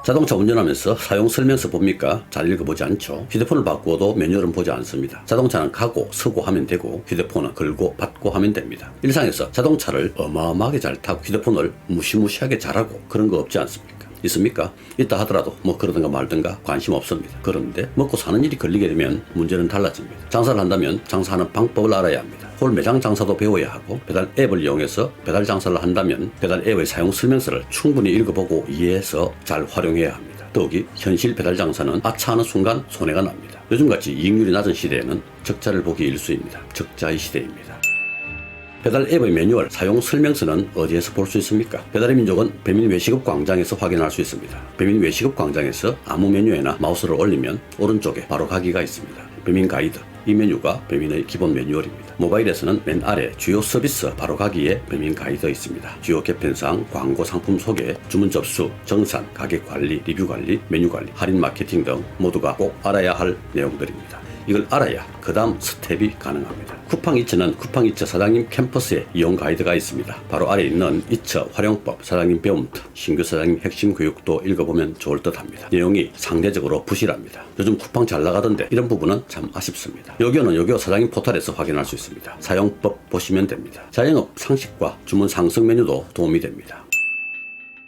자동차 운전하면서 사용 설명서 봅니까? 잘 읽어보지 않죠. 휴대폰을 바꾸어도 매뉴얼은 보지 않습니다. 자동차는 가고 서고 하면 되고 휴대폰은 걸고 받고 하면 됩니다. 일상에서 자동차를 어마어마하게 잘 타고 휴대폰을 무시무시하게 잘하고 그런 거 없지 않습니까? 있습니까? 있다 하더라도 뭐 그러든가 말든가 관심 없습니다. 그런데 먹고 사는 일이 걸리게 되면 문제는 달라집니다. 장사를 한다면 장사하는 방법을 알아야 합니다. 홀 매장 장사도 배워야 하고 배달 앱을 이용해서 배달 장사를 한다면 배달 앱의 사용 설명서를 충분히 읽어보고 이해해서 잘 활용해야 합니다. 더욱이 현실 배달 장사는 아차하는 순간 손해가 납니다. 요즘같이 이익률이 낮은 시대에는 적자를 보기 일쑤입니다. 적자의 시대입니다. 배달 앱의 매뉴얼 사용 설명서는 어디에서 볼 수 있습니까? 배달의 민족은 배민 외식업 광장에서 확인할 수 있습니다. 배민 외식업 광장에서 아무 메뉴에나 마우스를 올리면 오른쪽에 바로 가기가 있습니다. 배민 가이드, 이 메뉴가 배민의 기본 매뉴얼입니다. 모바일에서는 맨 아래 주요 서비스 바로 가기에 배민 가이드 있습니다. 주요 개편사항, 광고 상품 소개, 주문 접수, 정산, 가격 관리, 리뷰 관리, 메뉴 관리, 할인 마케팅 등 모두가 꼭 알아야 할 내용들입니다. 이걸 알아야 그 다음 스텝이 가능합니다. 쿠팡이츠는 쿠팡이츠 사장님 캠퍼스에 이용 가이드가 있습니다. 바로 아래 있는 이츠 활용법, 사장님 배움터, 신규 사장님 핵심 교육도 읽어보면 좋을 듯 합니다. 내용이 상대적으로 부실합니다. 요즘 쿠팡 잘 나가던데 이런 부분은 참 아쉽습니다. 요교는 요교 사장님 포털에서 확인할 수 있습니다. 사용법 보시면 됩니다. 자영업 상식과 주문 상승 메뉴도 도움이 됩니다.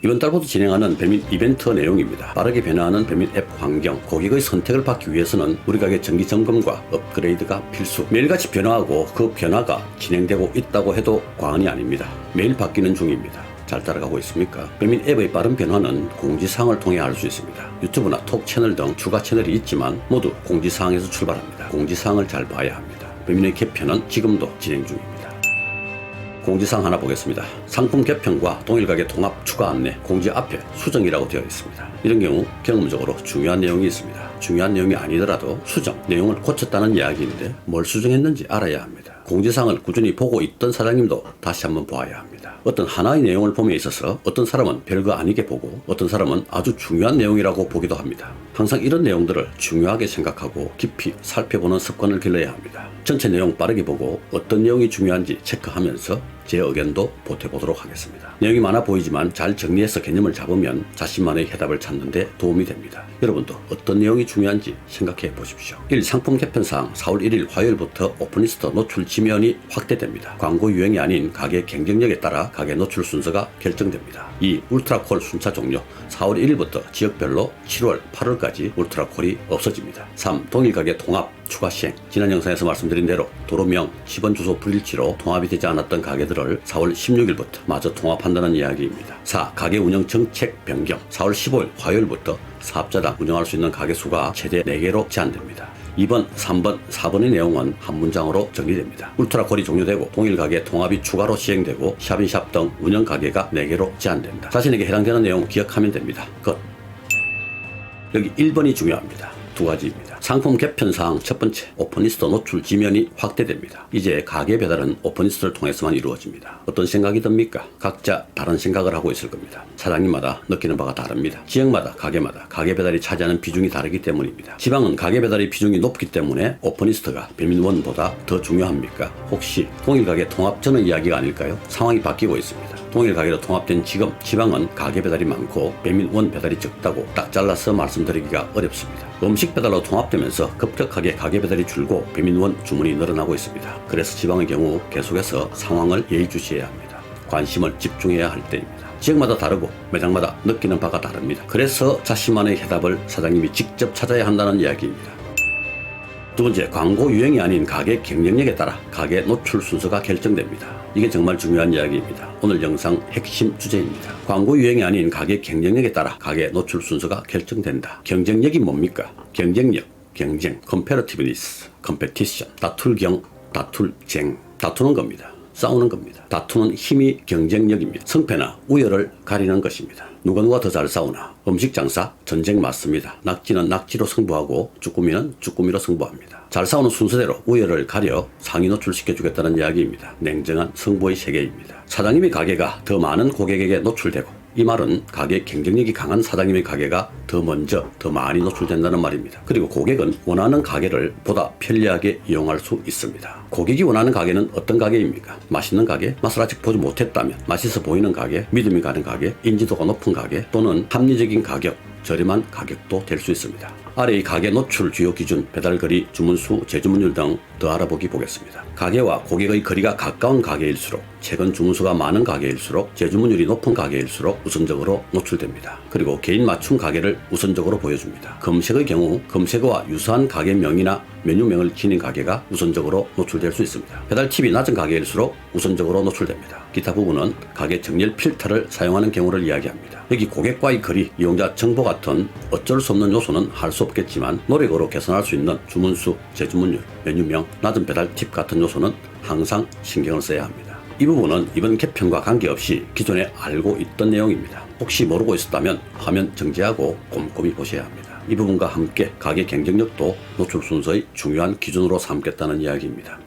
이번 달부터 진행하는 배민 이벤트 내용입니다. 빠르게 변화하는 배민 앱 환경, 고객의 선택을 받기 위해서는 우리 가게 정기 점검과 업그레이드가 필수. 매일같이 변화하고 그 변화가 진행되고 있다고 해도 과언이 아닙니다. 매일 바뀌는 중입니다. 잘 따라가고 있습니까? 배민 앱의 빠른 변화는 공지사항을 통해 알 수 있습니다. 유튜브나 톡 채널 등 추가 채널이 있지만 모두 공지사항에서 출발합니다. 공지사항을 잘 봐야 합니다. 배민의 개편은 지금도 진행 중입니다. 공지사항 하나 보겠습니다. 상품 개편과 동일가게 통합 추가 안내, 공지 앞에 수정이라고 되어 있습니다. 이런 경우 경험적으로 중요한 내용이 있습니다. 중요한 내용이 아니더라도 수정, 내용을 고쳤다는 이야기인데 뭘 수정했는지 알아야 합니다. 공지사항을 꾸준히 보고 있던 사장님도 다시 한번 보아야 합니다. 어떤 하나의 내용을 봄에 있어서 어떤 사람은 별거 아니게 보고 어떤 사람은 아주 중요한 내용이라고 보기도 합니다. 항상 이런 내용들을 중요하게 생각하고 깊이 살펴보는 습관을 길러야 합니다. 전체 내용 빠르게 보고 어떤 내용이 중요한지 체크하면서 제 의견도 보태보도록 하겠습니다. 내용이 많아 보이지만 잘 정리해서 개념을 잡으면 자신만의 해답을 찾는 데 도움이 됩니다. 여러분도 어떤 내용이 중요한지 생각해 보십시오. 1. 상품 개편사항 4월 1일 화요일부터 오픈리스트 노출 지면이 확대됩니다. 광고 유형이 아닌 가게 경쟁력에 따라 가게 노출 순서가 결정됩니다. 2. 울트라콜 순차 종료 4월 1일부터 지역별로 7월 8월까지 울트라콜이 없어집니다. 3. 동일가게 통합 추가 시행 지난 영상에서 말씀드린 대로 도로명, 집원 주소 불일치로 통합이 되지 않았던 가게들을 4월 16일부터 마저 통합한다는 이야기입니다. 4. 가게 운영 정책 변경 4월 15일 화요일부터 사업자당 운영할 수 있는 가게 수가 최대 4개로 제한됩니다. 2번, 3번, 4번의 내용은 한 문장으로 정리됩니다. 울트라콜이 종료되고 동일가게 통합이 추가로 시행되고 샵인샵 등 운영 가게가 4개로 제한됩니다. 자신에게 해당되는 내용 기억하면 됩니다. 여기 1번이 중요합니다. 두 가지입니다. 상품 개편사항 첫 번째, 오픈리스트 노출 지면이 확대됩니다. 이제 가게 배달은 오픈리스트를 통해서만 이루어집니다. 어떤 생각이 듭니까? 각자 다른 생각을 하고 있을 겁니다. 사장님마다 느끼는 바가 다릅니다. 지역마다 가게마다 가게 배달이 차지하는 비중이 다르기 때문입니다. 지방은 가게 배달의 비중이 높기 때문에 오픈리스트가 배민원보다 더 중요합니까? 혹시 동일가게 통합 전의 이야기가 아닐까요? 상황이 바뀌고 있습니다. 동일가게로 통합된 지금 지방은 가게 배달이 많고 배민원 배달이 적다고 딱 잘라서 말씀드리기가 어렵습니다. 음식 배달로 통합되면서 급격하게 가게 배달이 줄고 배민원 주문이 늘어나고 있습니다. 그래서 지방의 경우 계속해서 상황을 예의주시해야 합니다. 관심을 집중해야 할 때입니다. 지역마다 다르고 매장마다 느끼는 바가 다릅니다. 그래서 자신만의 해답을 사장님이 직접 찾아야 한다는 이야기입니다. 두 번째, 광고 유형이 아닌 가게 경쟁력에 따라 가게 노출 순서가 결정됩니다. 이게 정말 중요한 이야기입니다. 오늘 영상 핵심 주제입니다. 광고 유형이 아닌 가게 경쟁력에 따라 가게 노출 순서가 결정된다. 경쟁력이 뭡니까? 경쟁력, 경쟁, competitiveness, competition, 다툴경, 다툴쟁, 다투는 겁니다. 싸우는 겁니다. 다투는 힘이 경쟁력입니다. 승패나 우열을 가리는 것입니다. 누가 더 잘 싸우나? 음식 장사 전쟁 맞습니다. 낙지는 낙지로 승부하고 쭈꾸미는 쭈꾸미로 승부합니다. 잘 싸우는 순서대로 우열을 가려 상위 노출시켜주겠다는 이야기입니다. 냉정한 승부의 세계입니다. 사장님의 가게가 더 많은 고객에게 노출되고 이 말은 가게 경쟁력이 강한 사장님의 가게가 더 먼저 더 많이 노출된다는 말입니다. 그리고 고객은 원하는 가게를 보다 편리하게 이용할 수 있습니다. 고객이 원하는 가게는 어떤 가게입니까? 맛있는 가게, 맛을 아직 보지 못했다면 맛있어 보이는 가게, 믿음이 가는 가게, 인지도가 높은 가게 또는 합리적인 가격, 저렴한 가격도 될 수 있습니다. 아래 이 가게 노출 주요 기준, 배달거리, 주문수, 재주문율 등 더 알아보기 보겠습니다. 가게와 고객의 거리가 가까운 가게일수록, 최근 주문수가 많은 가게일수록, 재주문율이 높은 가게일수록 우선적으로 노출됩니다. 그리고 개인 맞춤 가게를 우선적으로 보여줍니다. 검색의 경우 검색어와 유사한 가게명이나 메뉴명을 지닌 가게가 우선적으로 노출될 수 있습니다. 배달 팁이 낮은 가게일수록 우선적으로 노출됩니다. 기타 부분은 가게 정렬 필터를 사용하는 경우를 이야기합니다. 여기 고객과의 거리, 이용자 정보 같은 어쩔 수 없는 요소는 할 수 없겠지만 노력으로 개선할 수 있는 주문수, 재주문율, 메뉴명, 낮은 배달 팁 같은 요소는 항상 신경을 써야 합니다. 이 부분은 이번 개편과 관계없이 기존에 알고 있던 내용입니다. 혹시 모르고 있었다면 화면 정지하고 꼼꼼히 보셔야 합니다. 이 부분과 함께 가게 경쟁력도 노출 순서의 중요한 기준으로 삼겠다는 이야기입니다.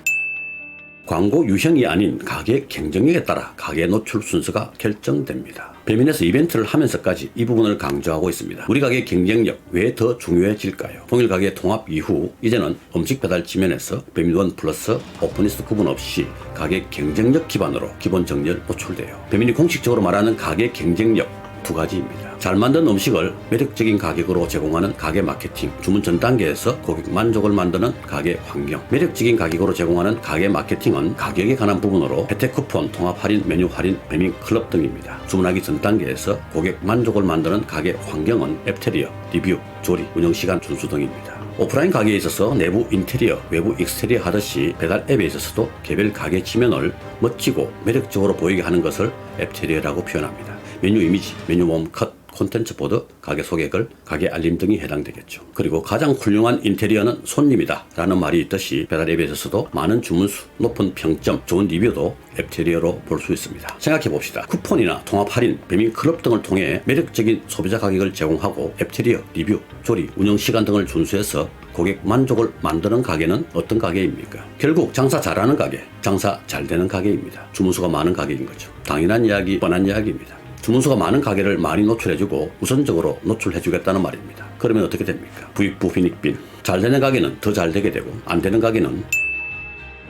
광고 유형이 아닌 가게 경쟁력에 따라 가게 노출 순서가 결정됩니다. 배민에서 이벤트를 하면서까지 이 부분을 강조하고 있습니다. 우리 가게 경쟁력 왜 더 중요해질까요? 통일 가게 통합 이후 이제는 음식 배달 지면에서 배민1 플러스 오픈리스트 구분 없이 가게 경쟁력 기반으로 기본 정렬 노출돼요. 배민이 공식적으로 말하는 가게 경쟁력 두 가지입니다. 잘 만든 음식을 매력적인 가격으로 제공하는 가게 마케팅, 주문 전 단계에서 고객 만족을 만드는 가게 환경, 매력적인 가격으로 제공하는 가게 마케팅은 가격에 관한 부분으로 혜택 쿠폰, 통합 할인, 메뉴 할인, 배민 클럽 등입니다. 주문하기 전 단계에서 고객 만족을 만드는 가게 환경은 앱테리어, 리뷰, 조리, 운영시간 준수 등입니다. 오프라인 가게에 있어서 내부 인테리어, 외부 익스테리어 하듯이 배달 앱에 있어서도 개별 가게 지면을 멋지고 매력적으로 보이게 하는 것을 앱테리어라고 표현합니다. 메뉴 이미지, 메뉴 모음 컷, 콘텐츠 보드, 가게 소개글, 가게 알림 등이 해당되겠죠. 그리고 가장 훌륭한 인테리어는 손님이다 라는 말이 있듯이 배달 앱에 있어서도 많은 주문수, 높은 평점, 좋은 리뷰도 앱테리어로 볼 수 있습니다. 생각해 봅시다. 쿠폰이나 통합 할인, 배민 클럽 등을 통해 매력적인 소비자 가격을 제공하고 앱테리어, 리뷰, 조리, 운영 시간 등을 준수해서 고객 만족을 만드는 가게는 어떤 가게입니까? 결국 장사 잘하는 가게, 장사 잘 되는 가게입니다. 주문수가 많은 가게인 거죠. 당연한 이야기, 뻔한 이야기입니다. 주문수가 많은 가게를 많이 노출해주고 우선적으로 노출해주겠다는 말입니다. 그러면 어떻게 됩니까? 부익부 빈익빈. 잘 되는 가게는 더 잘 되게 되고 안 되는 가게는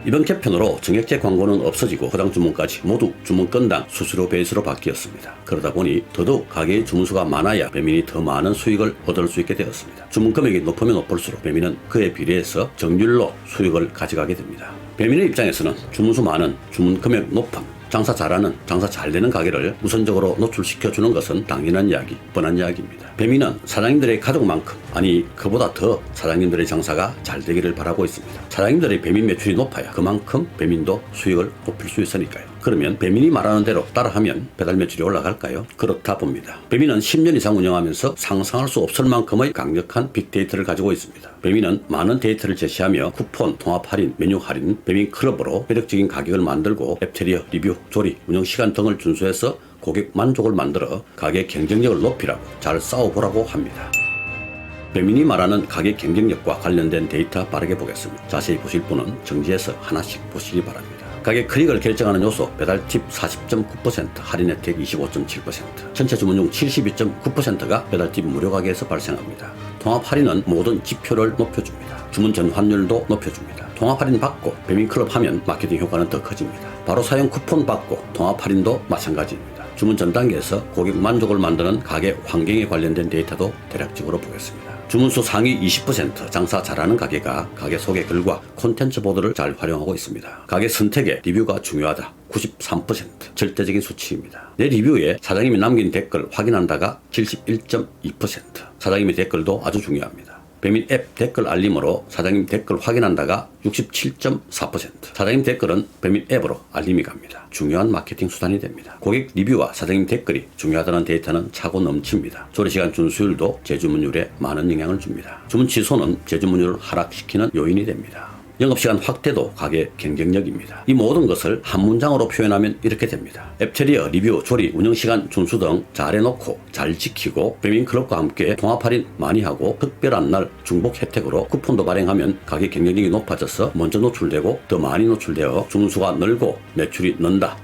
이번 개편으로 정액제 광고는 없어지고 허당 주문까지 모두 주문 건당 수수료 베이스로 바뀌었습니다. 그러다 보니 더더욱 가게의 주문수가 많아야 배민이 더 많은 수익을 얻을 수 있게 되었습니다. 주문 금액이 높으면 높을수록 배민은 그에 비례해서 정률로 수익을 가져가게 됩니다. 배민의 입장에서는 주문수 많은, 주문 금액 높은, 장사 잘하는, 장사 잘 되는 가게를 우선적으로 노출시켜주는 것은 당연한 이야기, 뻔한 이야기입니다. 배민은 사장님들의 가족만큼, 아니 그보다 더 사장님들의 장사가 잘 되기를 바라고 있습니다. 사장님들의 배민 매출이 높아야 그만큼 배민도 수익을 높일 수 있으니까요. 그러면 배민이 말하는 대로 따라하면 배달 매출이 올라갈까요? 그렇다 봅니다. 배민은 10년 이상 운영하면서 상상할 수 없을 만큼의 강력한 빅데이터를 가지고 있습니다. 배민은 많은 데이터를 제시하며 쿠폰, 통합 할인, 메뉴 할인, 배민 클럽으로 매력적인 가격을 만들고 앱테리어, 리뷰, 조리, 운영 시간 등을 준수해서 고객 만족을 만들어 가게 경쟁력을 높이라고 잘 싸워보라고 합니다. 배민이 말하는 가게 경쟁력과 관련된 데이터 빠르게 보겠습니다. 자세히 보실 분은 정지해서 하나씩 보시기 바랍니다. 가게 클릭을 결정하는 요소, 배달 팁 40.9%, 할인 혜택 25.7%, 전체 주문 중 72.9%가 배달 팁 무료 가게에서 발생합니다. 통합 할인은 모든 지표를 높여줍니다. 주문 전 환율도 높여줍니다. 통합 할인 받고 배민 클럽 하면 마케팅 효과는 더 커집니다. 바로 사용 쿠폰 받고 통합 할인도 마찬가지입니다. 주문 전 단계에서 고객 만족을 만드는 가게 환경에 관련된 데이터도 대략적으로 보겠습니다. 주문수 상위 20%, 장사 잘하는 가게가 가게 소개 글과 콘텐츠 보드를 잘 활용하고 있습니다. 가게 선택에 리뷰가 중요하다. 93%, 절대적인 수치입니다. 내 리뷰에 사장님이 남긴 댓글 확인한다가 71.2%, 사장님의 댓글도 아주 중요합니다. 배민 앱 댓글 알림으로 사장님 댓글 확인한다가 67.4%, 사장님 댓글은 배민 앱으로 알림이 갑니다. 중요한 마케팅 수단이 됩니다. 고객 리뷰와 사장님 댓글이 중요하다는 데이터는 차고 넘칩니다. 조리시간 준수율도 재주문율에 많은 영향을 줍니다. 주문 취소는 재주문율을 하락시키는 요인이 됩니다. 영업시간 확대도 가게 경쟁력입니다. 이 모든 것을 한 문장으로 표현하면 이렇게 됩니다. 앱테리어, 리뷰, 조리, 운영시간 준수 등 잘해놓고 잘 지키고 배민클럽과 함께 통합 할인 많이 하고 특별한 날 중복 혜택으로 쿠폰도 발행하면 가게 경쟁력이 높아져서 먼저 노출되고 더 많이 노출되어 주문수가 늘고 매출이 는다.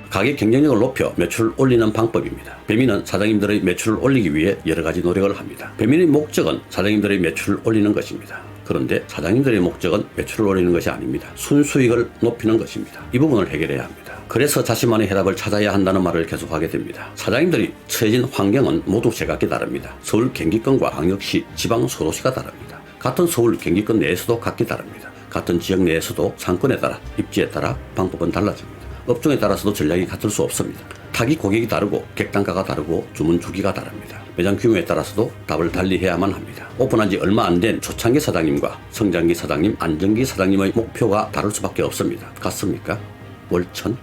가게 경쟁력을 높여 매출을 올리는 방법입니다. 배민은 사장님들의 매출을 올리기 위해 여러 가지 노력을 합니다. 배민의 목적은 사장님들의 매출을 올리는 것입니다. 그런데 사장님들의 목적은 매출을 올리는 것이 아닙니다. 순수익을 높이는 것입니다. 이 부분을 해결해야 합니다. 그래서 자신만의 해답을 찾아야 한다는 말을 계속하게 됩니다. 사장님들이 처해진 환경은 모두 제각기 다릅니다. 서울 경기권과 광역시, 지방 소도시가 다릅니다. 같은 서울 경기권 내에서도 각기 다릅니다. 같은 지역 내에서도 상권에 따라, 입지에 따라 방법은 달라집니다. 업종에 따라서도 전략이 같을 수 없습니다. 타깃 고객이 다르고 객단가가 다르고 주문 주기가 다릅니다. 매장 규모에 따라서도 답을 달리 해야만 합니다. 오픈한 지 얼마 안 된 초창기 사장님과 성장기 사장님, 안정기 사장님의 목표가 다를 수밖에 없습니다. 같습니까? 월천?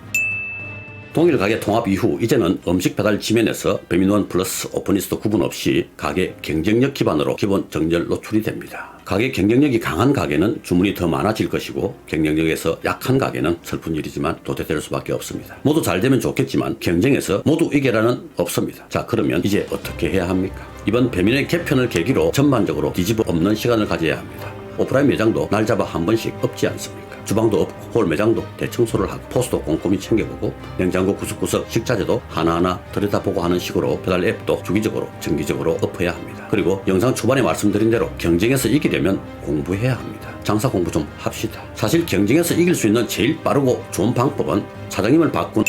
동일 가게 통합 이후 이제는 음식 배달 지면에서 배민원 플러스 오프니스트 구분 없이 가게 경쟁력 기반으로 기본 정렬 노출이 됩니다. 가게 경쟁력이 강한 가게는 주문이 더 많아질 것이고 경쟁력에서 약한 가게는 슬픈 일이지만 도태될 수밖에 없습니다. 모두 잘 되면 좋겠지만 경쟁에서 모두 이겨라는 없습니다. 자, 그러면 이제 어떻게 해야 합니까? 이번 배민의 개편을 계기로 전반적으로 뒤집어 엎는 시간을 가져야 합니다. 오프라인 매장도 날 잡아 한 번씩 엎지 않습니까? 주방도 엎고 홀 매장도 대청소를 하고 포스도 꼼꼼히 챙겨보고 냉장고 구석구석 식자재도 하나하나 들여다보고 하는 식으로 배달 앱도 주기적으로 정기적으로 엎어야 합니다. 그리고 영상 초반에 말씀드린 대로 경쟁에서 이기려면 공부해야 합니다. 장사 공부 좀 합시다. 사실 경쟁에서 이길 수 있는 제일 빠르고 좋은 방법은 사장님을 바꾼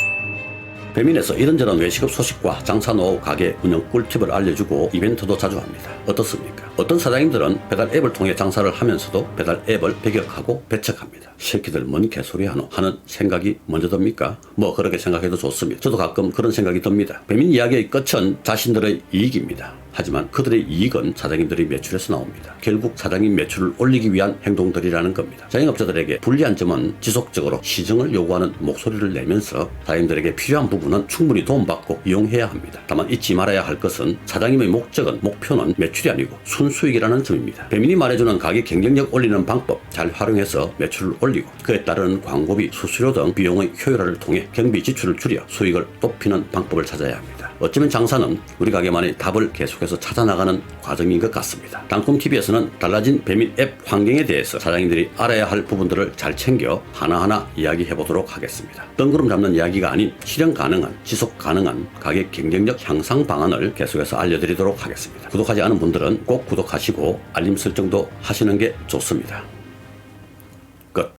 배민에서 이런저런 외식업 소식과 장사 노하우, 가게 운영 꿀팁을 알려주고 이벤트도 자주 합니다. 어떻습니까? 어떤 사장님들은 배달 앱을 통해 장사를 하면서도 배달 앱을 배격하고 배척합니다. 새끼들 뭔 개소리 하노? 하는 생각이 먼저 듭니까? 뭐 그렇게 생각해도 좋습니다. 저도 가끔 그런 생각이 듭니다. 배민 이야기의 끝은 자신들의 이익입니다. 하지만 그들의 이익은 사장님들의 매출에서 나옵니다. 결국 사장님 매출을 올리기 위한 행동들이라는 겁니다. 자영업자들에게 불리한 점은 지속적으로 시정을 요구하는 목소리를 내면서 사장님들에게 필요한 부분은 충분히 도움받고 이용해야 합니다. 다만 잊지 말아야 할 것은 사장님의 목표는 매출이 아니고 순수익이라는 점입니다. 배민이 말해주는 가게 경쟁력 올리는 방법 잘 활용해서 매출을 올리고 그에 따르는 광고비, 수수료 등 비용의 효율화를 통해 경비 지출을 줄여 수익을 높이는 방법을 찾아야 합니다. 어쩌면 장사는 우리 가게만의 답을 계속해서 찾아나가는 과정인 것 같습니다. 땅꿈TV에서는 달라진 배민 앱 환경에 대해서 사장님들이 알아야 할 부분들을 잘 챙겨 하나하나 이야기해보도록 하겠습니다. 뜬구름 잡는 이야기가 아닌 실현 가능한, 지속 가능한 가게 경쟁력 향상 방안을 계속해서 알려드리도록 하겠습니다. 구독하지 않은 분들은 꼭 구독하시고 알림 설정도 하시는 게 좋습니다.